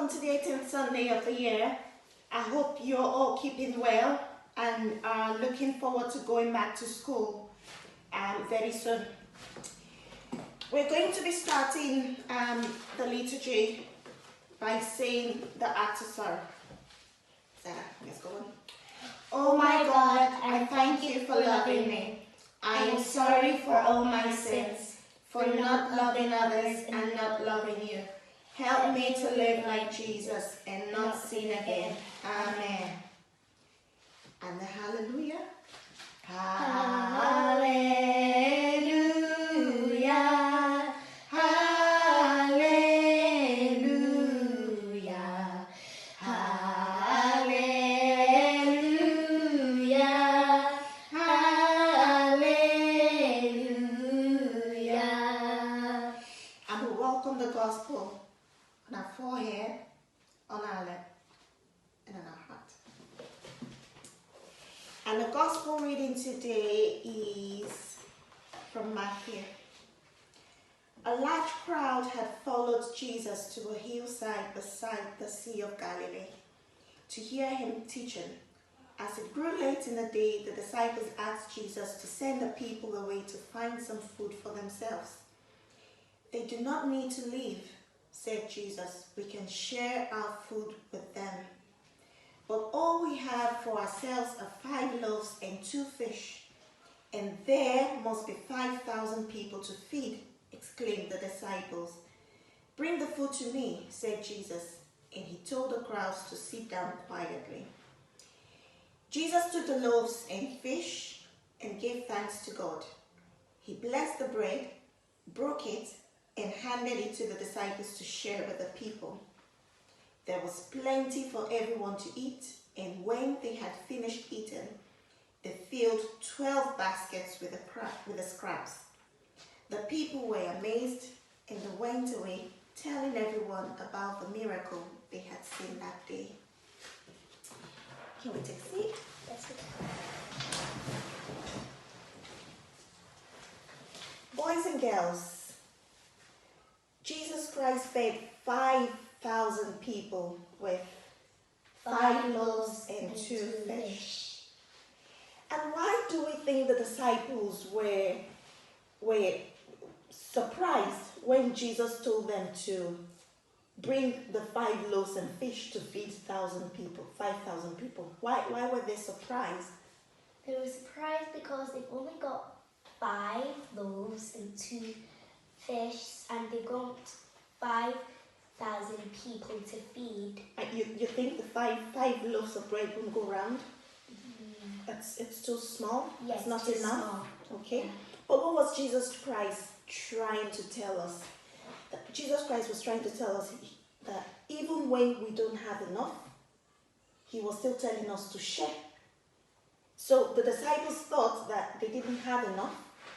welcome to the 18th Sunday of the year. I hope you're all keeping well and are looking forward to going back to school very soon. We're going to be starting the liturgy by saying the Actosar. Let's go on. Oh my God, I thank you for loving me. I am sorry for all my sins, for not loving others and not loving you. Help me to live like Jesus and not sin again. Amen. And the hallelujah. Hallelujah. Hallelujah. Hallelujah. Hallelujah. And we welcome the gospel on our forehead, on our lip, and on our heart. And the gospel reading today is from Matthew. A large crowd had followed Jesus to a hillside beside the Sea of Galilee to hear him teaching. As it grew late in the day, the disciples asked Jesus to send the people away to find some food for themselves. They do not need to leave, said Jesus. We can share our food with them. But all we have for ourselves are 5 loaves and 2 fish, and there must be 5,000 people to feed, exclaimed the disciples. Bring the food to me, said Jesus, and he told the crowds to sit down quietly. Jesus took the loaves and fish and gave thanks to God. He blessed the bread, broke it, and handed it to the disciples to share with the people. There was plenty for everyone to eat, and when they had finished eating, they filled 12 baskets with the scraps. The people were amazed, and they went away, telling everyone about the miracle they had seen that day. Can we take a seat? That's it. Boys and girls, Jesus Christ fed 5,000 people with 5 loaves and 2 fish. And why do we think the disciples were surprised when Jesus told them to bring the 5 loaves and fish to feed 5,000 people? Why were they surprised? They were surprised because they've only got 5 loaves and 2 fish, and they got 5,000 people to feed. You think the five loaves of bread won't go round? It's too small? Yes, it's not too enough? small. Okay. Yeah. But what was Jesus Christ trying to tell us? Jesus Christ was trying to tell us that even when we don't have enough, he was still telling us to share. So the disciples thought that they didn't have enough,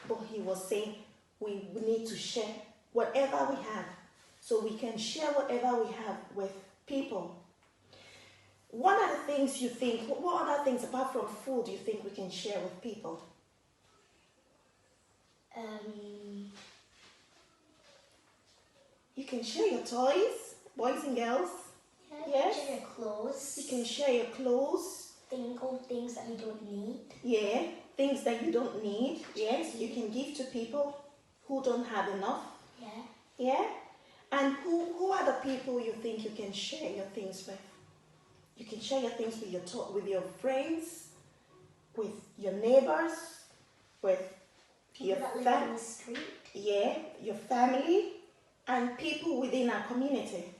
but he was saying we need to share whatever we have, so we can share whatever we have with people. What are the things you think, what other things apart from food do you think we can share with people? You can share your toys, boys and girls. Yeah, Yes. You can share your clothes. You can share your clothes. Things that we don't need. Yeah, things that you don't need. Yes, you can give to people who don't have enough. Yeah. Yeah? And who are the people you think you can share your things with? You can share your things with your friends, with your neighbors, with People your that live family. on the street. Yeah, your family and people within our community.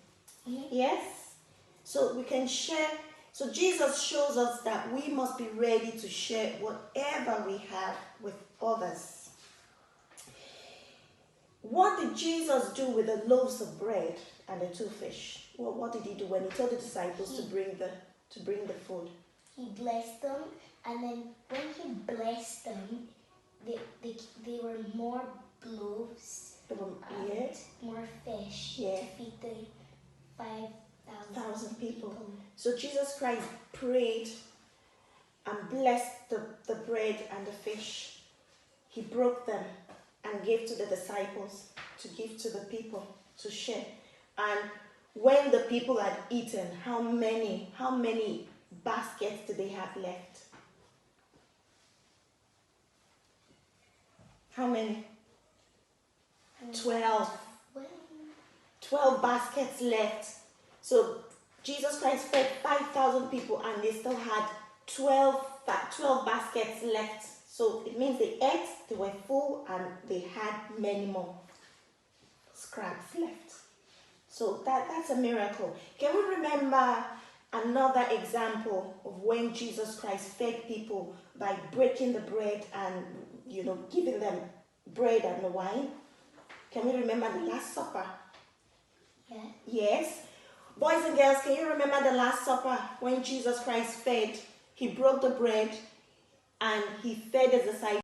Mm-hmm. Yes? So we can share. So Jesus shows us that we must be ready to share whatever we have with others. What did Jesus do with the loaves of bread and the 2 fish? Well, what did he do when he told the disciples to bring the food? He blessed them, and then when he blessed them, they were more loaves and Yes. more fish Yeah. to feed the 5,000 people. So Jesus Christ prayed and blessed the bread and the fish. He broke them and gave to the disciples to give to the people to share. And when the people had eaten, how many baskets did they have left? How many? 12. 12 baskets left. So Jesus Christ fed 5,000 people and they still had 12 baskets left. So it means they ate, they were full, and they had many more scraps left. So that's a miracle. Can we remember another example of when Jesus Christ fed people by breaking the bread and, giving them bread and the wine? Can we remember the Last Supper? Yeah. Yes. Boys and girls, can you remember the Last Supper when Jesus Christ fed? He broke the bread and he fed his disciples.